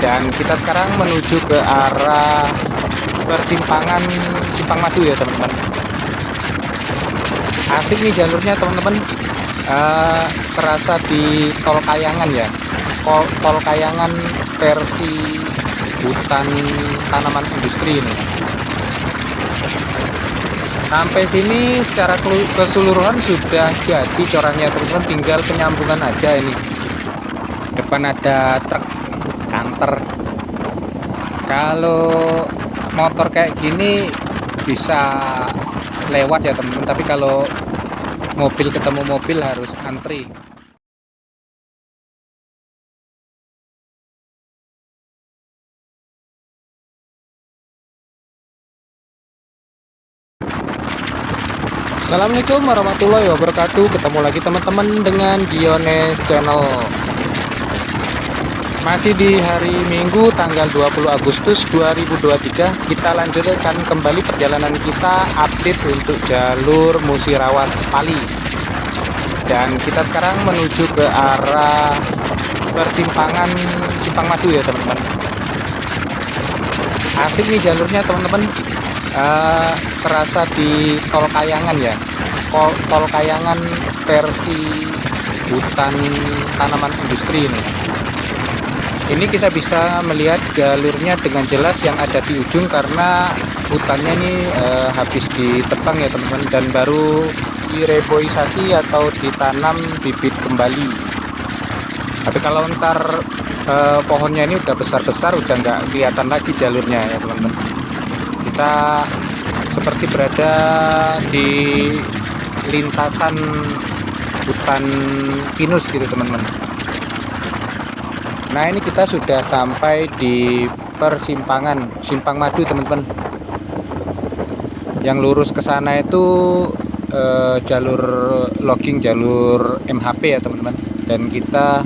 Dan kita sekarang menuju ke arah persimpangan Simpang Madu ya teman-teman. Asik nih jalurnya teman-teman. Serasa di Tol Kayangan ya. Tol Kayangan versi hutan tanaman industri ini. Sampai sini secara keseluruhan sudah jadi corannya teman-teman, tinggal penyambungan aja ini. Depan ada truk kanter. Kalau motor kayak gini bisa lewat ya teman-teman, tapi kalau mobil ketemu mobil harus antri. Assalamualaikum warahmatullahi wabarakatuh. Ketemu lagi teman-teman dengan Diones Channel. Masih di hari Minggu tanggal 20 Agustus 2023. Kita lanjutkan kembali perjalanan kita, update untuk jalur Musirawas Pali. Dan kita sekarang menuju ke arah persimpangan Simpang Madu ya teman-teman. Asik nih jalurnya teman-teman. Serasa di Tol Kayangan ya. Tol Kayangan versi hutan tanaman industri ini. Ini kita bisa melihat jalurnya dengan jelas yang ada di ujung karena hutannya ini habis ditebang ya teman-teman, dan baru direboisasi atau ditanam bibit kembali. Tapi kalau ntar pohonnya ini udah besar-besar, udah nggak kelihatan lagi jalurnya ya teman-teman. Kita seperti berada di lintasan hutan pinus gitu teman-teman. Nah ini kita sudah sampai di persimpangan Simpang Madu teman-teman. Yang lurus ke sana itu jalur logging, jalur MHP ya teman-teman. Dan kita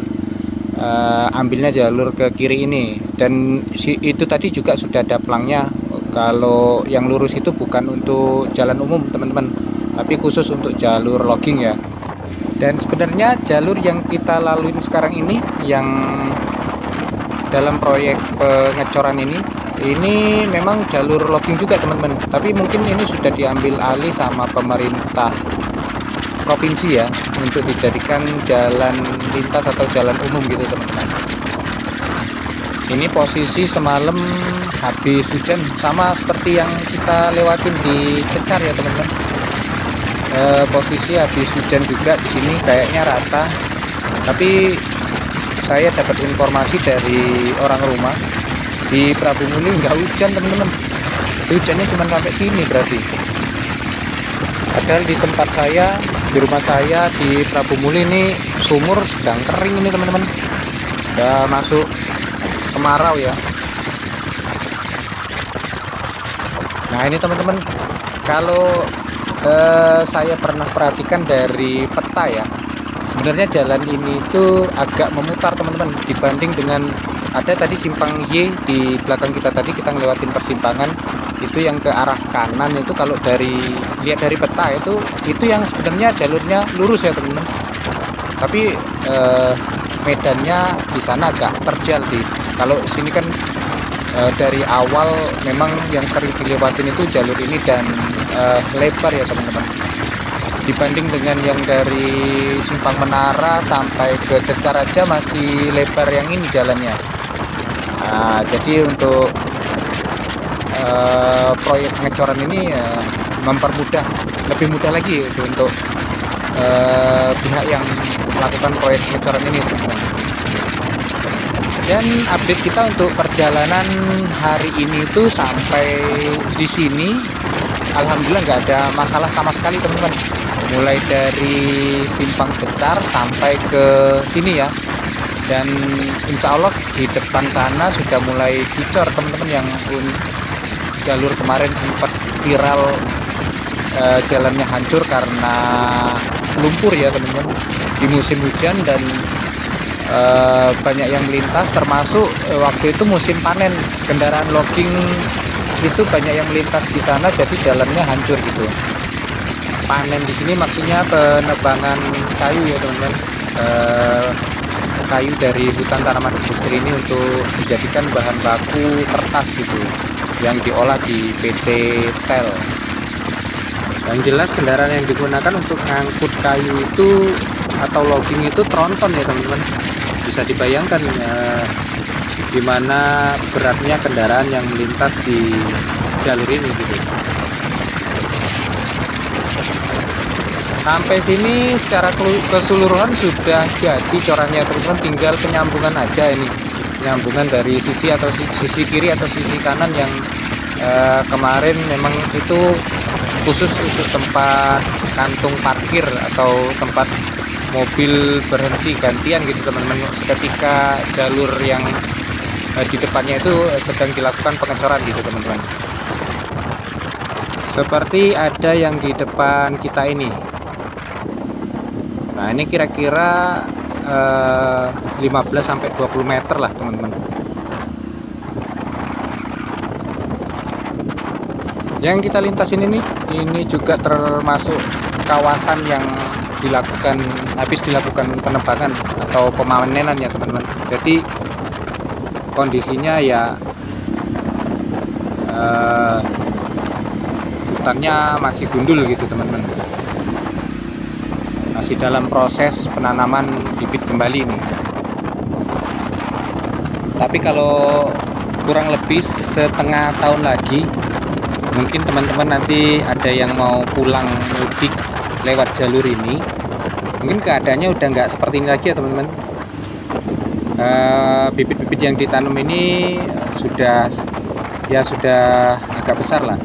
ambilnya jalur ke kiri ini. Dan itu tadi juga sudah ada pelangnya. Kalau yang lurus itu bukan untuk jalan umum teman-teman, tapi khusus untuk jalur logging ya. Dan sebenarnya jalur yang kita lalui sekarang ini, yang dalam proyek pengecoran ini memang jalur logging juga teman-teman. Tapi mungkin ini sudah diambil alih sama pemerintah provinsi ya, untuk dijadikan jalan lintas atau jalan umum gitu teman-teman. Ini posisi semalam habis hujan, sama seperti yang kita lewatin di Cecar ya teman-teman. Posisi habis hujan juga di sini kayaknya rata. Tapi saya dapat informasi dari orang rumah di Prabu Muli nggak hujan teman-teman. Hujannya cuma sampai sini berarti. Padahal di tempat saya, di rumah saya di Prabu Muli ini sumur sedang kering ini teman-teman. Udah masuk kemarau ya. Nah ini teman-teman, kalau saya pernah perhatikan dari peta ya, sebenarnya jalan ini itu agak memutar teman-teman, dibanding dengan ada tadi simpang Y di belakang kita tadi, kita ngelewatin persimpangan itu yang ke arah kanan itu. Kalau lihat dari peta itu yang sebenarnya jalurnya lurus ya teman-teman, tapi medannya di sana agak terjal sih. Kalau sini kan dari awal memang yang sering dilewatin itu jalur ini dan lebar ya teman-teman. Dibanding dengan yang dari Simpang Menara sampai ke Cecar aja masih lebar yang ini jalannya. Nah, jadi untuk proyek pengecoran ini mempermudah, lebih mudah lagi itu untuk pihak yang melakukan proyek pengecoran ini teman-teman. Dan update kita untuk perjalanan hari ini itu sampai di sini, alhamdulillah nggak ada masalah sama sekali teman-teman. Mulai dari Simpang Cecar sampai ke sini ya. Dan insya Allah di depan sana sudah mulai dicor teman-teman, yang jalur kemarin sempat viral jalannya hancur karena lumpur ya teman-teman di musim hujan, dan banyak yang melintas, termasuk waktu itu musim panen, kendaraan logging itu banyak yang melintas di sana, jadi jalannya hancur gitu. Panen di sini maksudnya penebangan kayu ya teman-teman, kayu dari hutan tanaman industri ini untuk dijadikan bahan baku kertas gitu, yang diolah di PT TEL. Yang jelas kendaraan yang digunakan untuk ngangkut kayu itu atau logging itu tronton ya teman-teman. Bisa dibayangkan gimana beratnya kendaraan yang melintas di jalur ini gitu. Sampai sini secara keseluruhan sudah jadi corannya teman-teman, tinggal penyambungan aja ini, penyambungan dari sisi atau sisi kiri atau sisi kanan yang kemarin memang itu khusus untuk tempat kantung parkir atau tempat mobil berhenti gantian gitu teman-teman, ketika jalur yang di depannya itu sedang dilakukan pengecoran gitu teman-teman. Seperti ada yang di depan kita ini. Nah ini kira-kira 15-20 meter lah teman-teman. Yang kita lintasin ini juga termasuk kawasan yang habis dilakukan penebangan atau pemanenan ya teman-teman. Jadi kondisinya ya hutannya masih gundul gitu teman-teman, masih dalam proses penanaman bibit kembali nih. Tapi kalau kurang lebih setengah tahun lagi mungkin teman-teman nanti ada yang mau pulang mudik lewat jalur ini, mungkin keadaannya udah nggak seperti ini lagi ya teman-teman. Bibit-bibit yang ditanam ini sudah agak besar lah.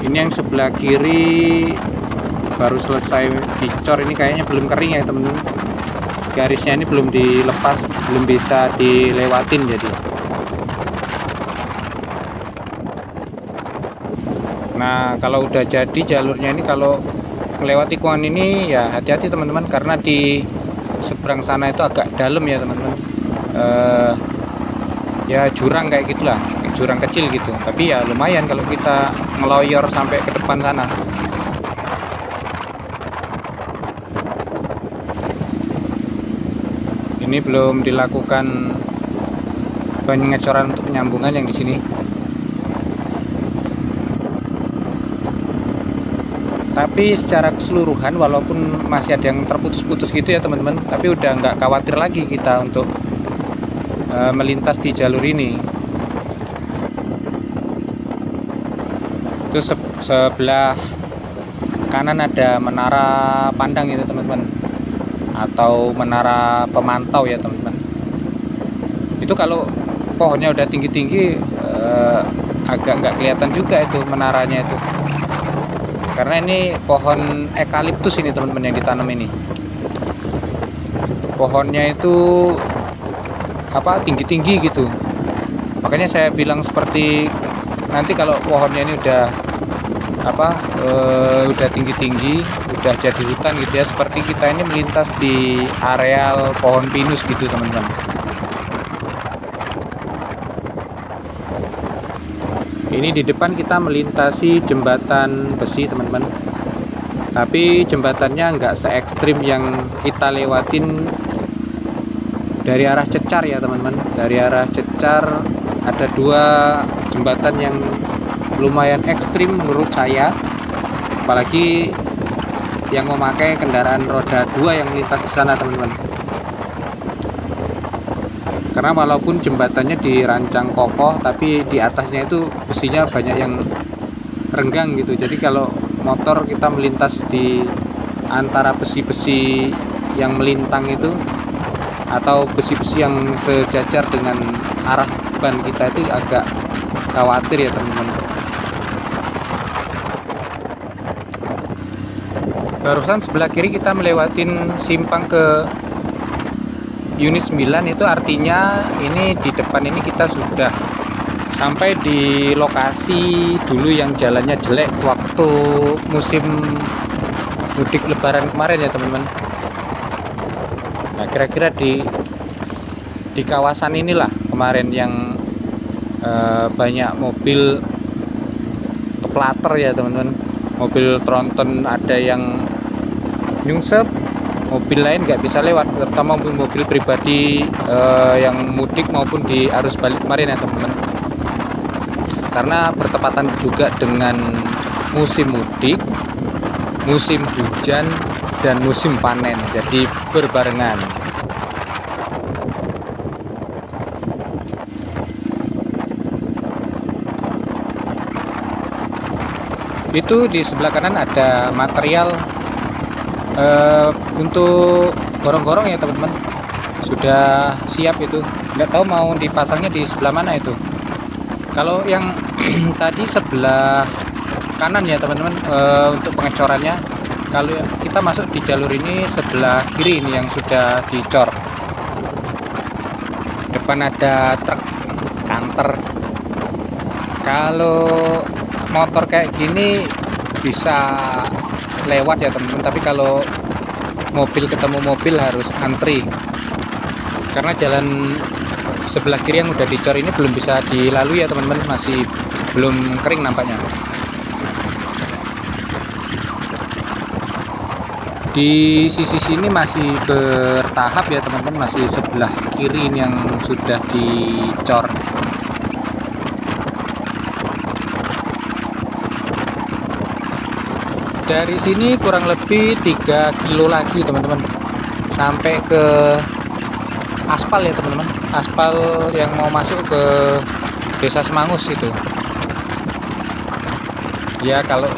Ini yang sebelah kiri baru selesai dicor, ini kayaknya belum kering ya teman-teman. Garisnya ini belum dilepas, belum bisa dilewatin jadi. Nah kalau udah jadi jalurnya ini, kalau melewati tikungan ini ya hati-hati teman-teman, karena di seberang sana itu agak dalam ya teman-teman. Ya jurang kayak gitulah, jurang kecil gitu, tapi ya lumayan kalau kita ngeloyor sampai ke depan sana. Ini belum dilakukan pengecoran untuk penyambungan yang di sini. Tapi secara keseluruhan walaupun masih ada yang terputus-putus gitu ya teman-teman, tapi udah nggak khawatir lagi kita untuk melintas di jalur ini. Itu sebelah kanan ada menara pandang itu teman-teman, atau menara pemantau ya teman-teman. Itu kalau pohonnya udah tinggi-tinggi agak nggak kelihatan juga itu menaranya itu, karena ini pohon eukaliptus ini teman-teman yang ditanam ini. Pohonnya itu tinggi-tinggi gitu, makanya saya bilang seperti nanti kalau pohonnya ini udah tinggi-tinggi, udah jadi hutan gitu ya, seperti kita ini melintas di areal pohon pinus gitu teman-teman. Ini di depan kita melintasi jembatan besi teman-teman, tapi jembatannya nggak se ekstrim yang kita lewatin dari arah Cecar ya teman-teman. Dari arah Cecar ada dua jembatan yang lumayan ekstrim menurut saya, apalagi yang memakai kendaraan roda 2 yang melintas di sana teman-teman. Karena walaupun jembatannya dirancang kokoh, tapi di atasnya itu besinya banyak yang renggang gitu. Jadi kalau motor kita melintas di antara besi-besi yang melintang itu, atau besi-besi yang sejajar dengan arah ban kita, itu agak khawatir ya teman-teman. Barusan sebelah kiri kita melewatin simpang ke unit 9, itu artinya ini di depan ini kita sudah sampai di lokasi dulu yang jalannya jelek waktu musim mudik lebaran kemarin ya teman-teman. Nah kira-kira di kawasan inilah kemarin yang banyak mobil keplater ya teman-teman. mobil tronton ada yang nyungsep, mobil lain nggak bisa lewat, terutama mobil pribadi yang mudik maupun di arus balik kemarin ya teman-teman. Karena bertepatan juga dengan musim mudik, musim hujan, dan musim panen, jadi berbarengan. Itu di sebelah kanan ada material untuk gorong-gorong ya teman-teman, sudah siap itu. Nggak tahu mau dipasangnya di sebelah mana itu. Kalau yang tadi sebelah kanan ya teman-teman, untuk pengecorannya, kalau kita masuk di jalur ini sebelah kiri ini yang sudah dicor. Depan ada truk kanter. Kalau motor kayak gini bisa lewat ya teman-teman, tapi kalau mobil ketemu mobil harus antri, karena jalan sebelah kiri yang udah dicor ini belum bisa dilalui ya teman-teman, masih belum kering nampaknya. Di sisi sini masih bertahap ya teman-teman, masih sebelah kiri ini yang sudah dicor. Dari sini kurang lebih 3 kilo lagi teman-teman, sampai ke aspal ya teman-teman, aspal yang mau masuk ke Desa Semangus itu. Ya kalau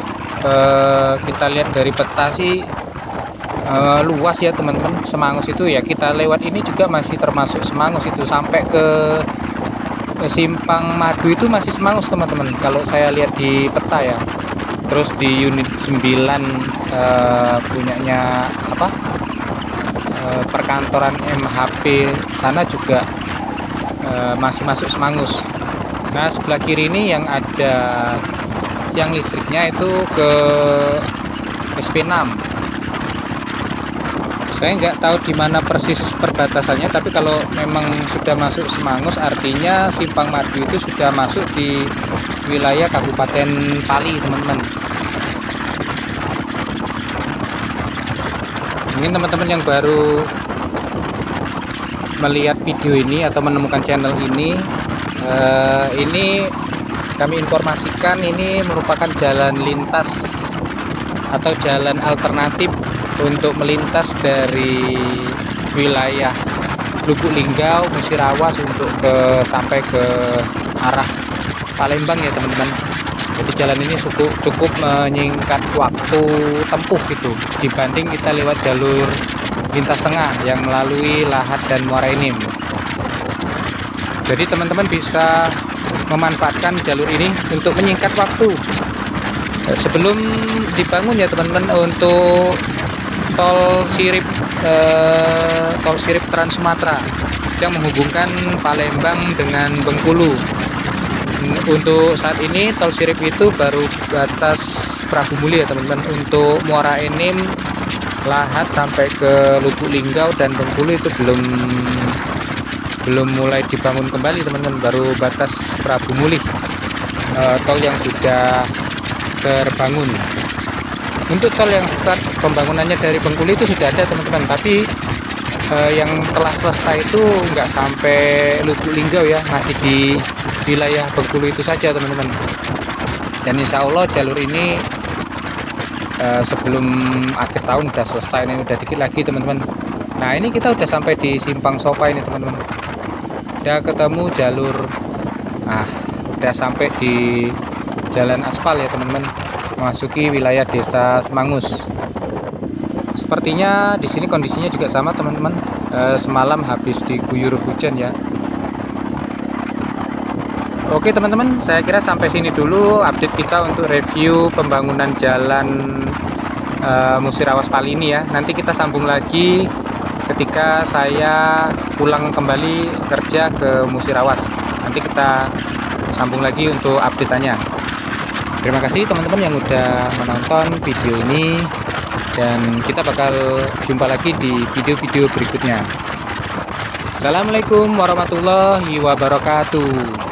kita lihat dari peta sih luas ya teman-teman. Semangus itu ya, kita lewat ini juga masih termasuk Semangus itu, sampai ke Simpang Madu itu masih Semangus teman-teman, kalau saya lihat di peta ya. Terus di unit 9 punyanya perkantoran MHP sana juga masih masuk Semangus. Nah sebelah kiri ini yang ada yang listriknya itu ke SP6. Saya nggak tahu di mana persis perbatasannya, tapi kalau memang sudah masuk Semangus artinya Simpang Madu itu sudah masuk di wilayah Kabupaten Pali teman-teman. Mungkin teman-teman yang baru melihat video ini atau menemukan channel ini kami informasikan ini merupakan jalan lintas atau jalan alternatif untuk melintas dari wilayah Lubuk Linggau, Musirawas untuk sampai ke arah Palembang ya teman-teman. Jadi jalan ini cukup menyingkat waktu tempuh gitu dibanding kita lewat jalur lintas tengah yang melalui Lahat dan Muara Enim. Jadi teman-teman bisa memanfaatkan jalur ini untuk menyingkat waktu. Sebelum dibangun ya teman-teman, untuk tol sirip Trans Sumatera yang menghubungkan Palembang dengan Bengkulu. Untuk saat ini tol sirip itu baru batas Prabu Muli ya teman-teman. Untuk Muara Enim, Lahat sampai ke Lubuk Linggau dan Bengkulu itu belum mulai dibangun kembali teman-teman, baru batas Prabu Muli tol yang sudah terbangun. Untuk tol yang start pembangunannya dari Bengkulu itu sudah ada teman-teman, tapi yang telah selesai itu nggak sampai Lubuk Linggau ya, masih di wilayah Bengkulu itu saja teman-teman. Dan insya Allah jalur ini sebelum akhir tahun udah selesai, ini udah dikit lagi teman-teman. Nah ini kita udah sampai di Simpang Sopa ini teman-teman, udah ketemu jalur, udah sampai di jalan aspal ya teman-teman, memasuki wilayah Desa Semangus. Sepertinya di sini kondisinya juga sama teman-teman, semalam habis diguyur hujan ya. Oke teman-teman, saya kira sampai sini dulu update kita untuk review pembangunan jalan Musirawas Pali ini ya. Nanti kita sambung lagi ketika saya pulang kembali kerja ke Musirawas. Nanti kita sambung lagi untuk update-nya. Terima kasih teman-teman yang udah menonton video ini, dan kita bakal jumpa lagi di video-video berikutnya. Assalamualaikum warahmatullahi wabarakatuh.